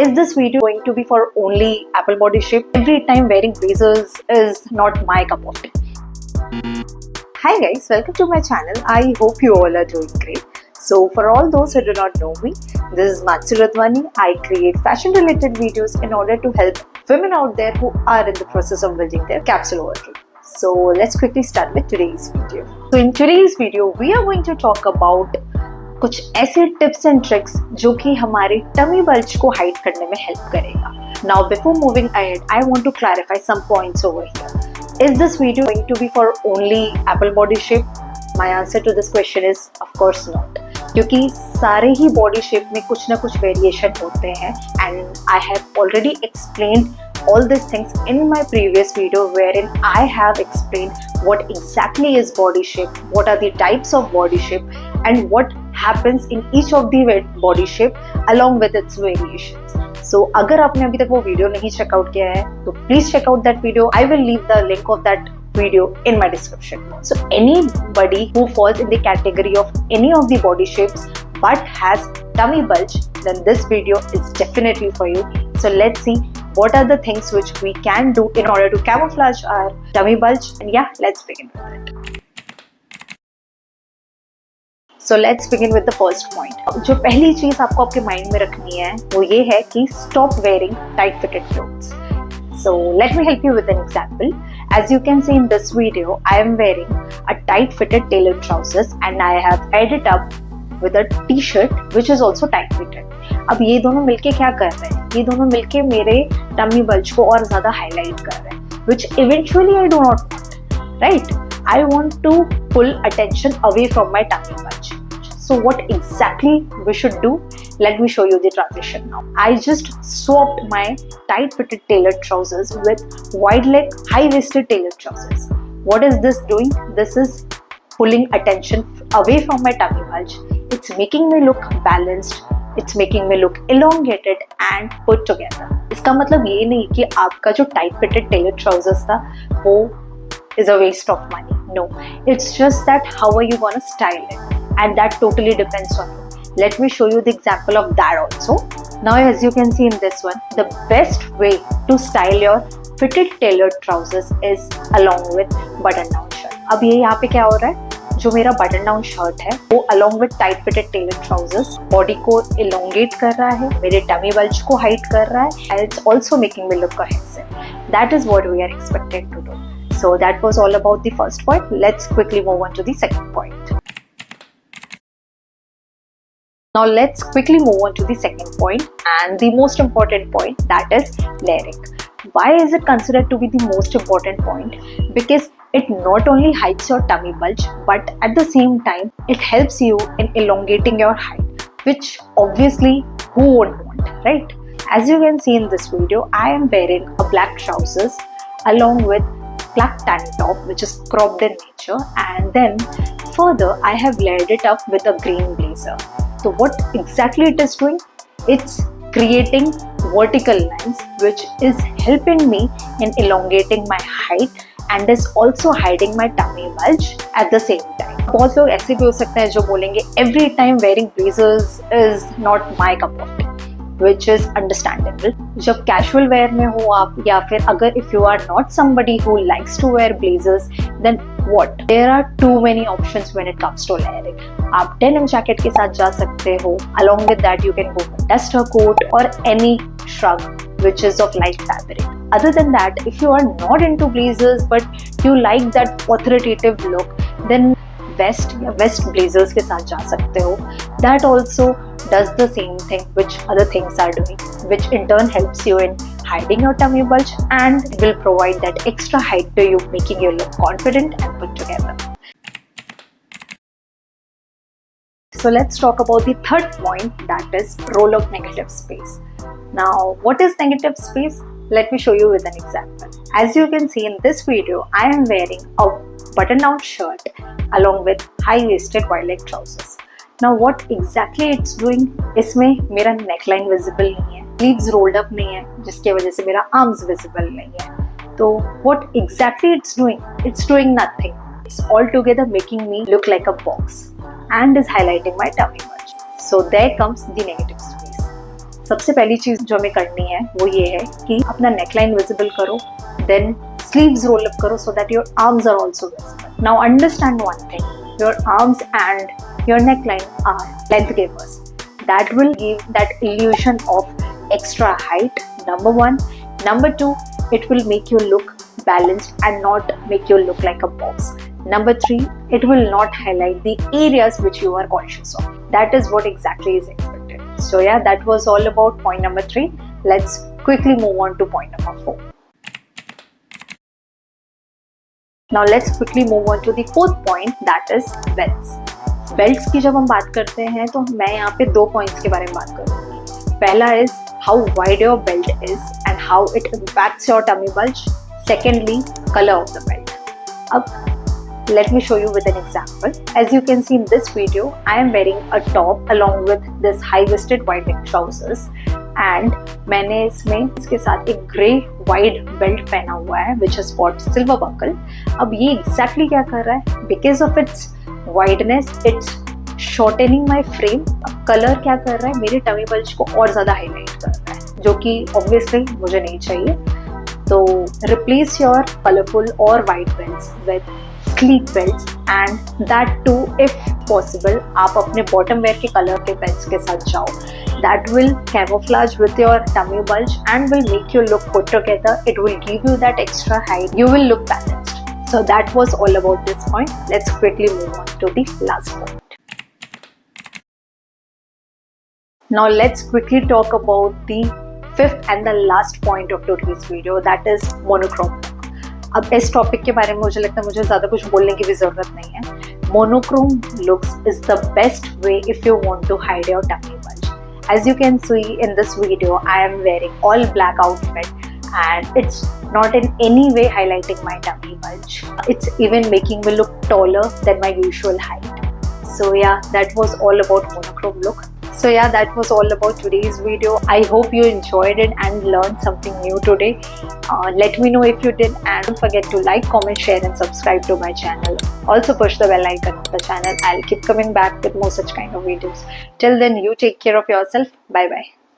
Is this video going to be for only Apple body shape? Every time wearing blazers is not my cup of tea. Hi guys, welcome to my channel. I hope you all are doing great. So for all those who do not know me, this is Mansi Radwani. I create fashion related videos in order to help women out there who are in the process of building their capsule wardrobe. So let's quickly start with today's video. So in today's video, we are going to talk about कुछ ऐसे tips and tricks जो कि हमारे tummy bulge को hide करने में help करेगा. Now before moving ahead, I want to clarify some points over here. Is this video going to be for only apple body shape? My answer to this question is of course not, क्योंकि सारे ही body shape में कुछ ना कुछ variation होते हैं and I have already explained all these things in my previous video wherein I have explained what exactly is body shape, what are the types of body shape and what happens in each of the body shape along with its variations. So अगर आपने अभी तक वो video नहीं checkout किया है तो please check out that video. I will leave the link of that video in my description. So anybody who falls in the category of any of the body shapes but has tummy bulge, then this video is definitely for you. So let's see what are the things which we can do in order to camouflage our tummy bulge, and yeah, let's begin with it. So let's begin with the first point. जो पहली चीज आपको आपके mind में रखनी है वो ये है कि stop wearing tight fitted clothes. So let me help you with an example. As you can see in this video, I am wearing a tight fitted tailored trousers and I have paired it up with a t-shirt which is also tight fitted. अब ये दोनों मिलके क्या कर रहे हैं? ये दोनों मिलके मेरे टमी बल्ज को और ज्यादा हाईलाइट कर रहे हैं, which eventually I do not want, right? I want to pull attention away from my tummy bulge. So what exactly we should do? Let me show you the transition now. I just swapped my tight fitted tailored trousers with wide leg high waisted tailored trousers. What is this doing? This is pulling attention away from my tummy bulge. It's making me look balanced. It's making me look elongated and put together. इसका मतलब ये नहीं कि आपका जो tight fitted tailored trousers था वो is a waste of money. No, it's just that how are you gonna style it, and that totally depends on you. Let me show you the example of that also. Now as you can see in this one, the best way to style your fitted tailored trousers is along with button down shirt. अब ये यहाँ पे क्या हो रहा है, जो मेरा बटन डाउन शर्ट है वो along with tight fitted tailored trousers body को elongate कर रहा है, मेरे टमी बल्ज को हाइड कर रहा है, and it's also making me look cohesive. That is what we are expected to do. So that was all about the first point. Let's quickly move on to the second point. Now let's quickly move on to the second point and the most important point, that is layering. Why is it considered to be the most important point? Because it not only hides your tummy bulge, but at the same time, it helps you in elongating your height, which obviously who won't want, right? As you can see in this video, I am wearing a black trousers along with black tank top, which is cropped in nature, and then further I have layered it up with a green blazer. So what exactly it is doing? It's creating vertical lines which is helping me in elongating my height and is also hiding my tummy bulge at the same time. बहुत लोग ऐसे भी हो सकते हैं जो बोलेंगे every time wearing blazers is not my cup of tea, which is understandable. जब casual wear में हो आप, या फिर अगर if you are not somebody who likes to wear blazers, then what? There are too many options when it comes to layering. आप denim jacket के साथ जा सकते हो. Along with that, you can go for duster coat or any shrug which is of light fabric. Other than that, if you are not into blazers but you like that authoritative look, then vest या vest blazers के साथ जा सकते हो. That also does the same thing which other things are doing, which in turn helps you in hiding your tummy bulge and will provide that extra height to you, making you look confident and put together. So let's talk about the third point, that is role of negative space. Now, what is negative space? Let me show you with an example. As you can see in this video, I am wearing a button-down shirt along with high-waisted wide leg trousers. Now, what exactly it's doing? इसमें मेरा neckline visible नहीं है, sleeves rolled up नहीं है, जिसकी वजह से मेरा arms visible नहीं है. तो what exactly it's doing? It's doing nothing. It's altogether making me look like a box and is highlighting my tummy bulge. So there comes the negative space. सबसे पहली चीज जो हमें करनी है वो ये है कि अपना नेकलाइन विजिबल करो, then sleeves roll up karo so that your arms are also visible. Now understand one thing, your arms and your neckline are length givers. That will give that illusion of extra height, number one. Number two, it will make you look balanced and not make you look like a box. Number three, it will not highlight the areas which you are conscious of. That is what exactly is expected. So yeah, that was all about point number 3. Let's quickly move on to point number 4. Now let's quickly move on to the fourth point, that is belts. Belts की जब हम बात करते हैं तो मैं यहाँ पे 2 points के बारे में बात करूँगी. पहला is how wide your belt is and how it impacts your tummy bulge. Secondly, color of the belt. अब let me show you with an example. As you can see in this video, I am wearing a top along with this high-waisted white trousers. And मैंने इसके साथ एक grey wide belt पहना हुआ है which is called silver buckle. अब ये exactly क्या कर रहा है, because of its wideness it's shortening my frame. अब कलर क्या कर रहा है, मेरे टमी बल्ज को और ज़्यादा हाईलाइट कर रहा है, जो कि ऑब्वियसली मुझे नहीं चाहिए. तो रिप्लेस योर कलरफुल और white belts with sleek belts and that too if possible आप अपने बॉटम वेयर के कलर के बेल्ट्स के साथ जाओ. That will camouflage with your tummy bulge and will make you look put together. It will give you that extra height. You will look balanced. So that was all about this point. Let's quickly move on to the last point. Now let's quickly talk about the fifth and the last point of today's video, that is monochrome look. अब इस topic के बारे में मुझे लगता है मुझे ज़्यादा कुछ बोलने की भी ज़रूरत नहीं है. Monochrome looks is the best way if you want to hide your tummy bulge. As you can see in this video, I am wearing all black outfit and it's not in any way highlighting my tummy bulge. It's even making me look taller than my usual height. So yeah, that was all about monochrome look. So yeah, that was all about today's video. I hope you enjoyed it and learned something new today. Let me know if you did, and don't forget to like, comment, share and subscribe to my channel. Also push the bell icon of the channel. I'll keep coming back with more such kind of videos. Till then, you take care of yourself. Bye bye.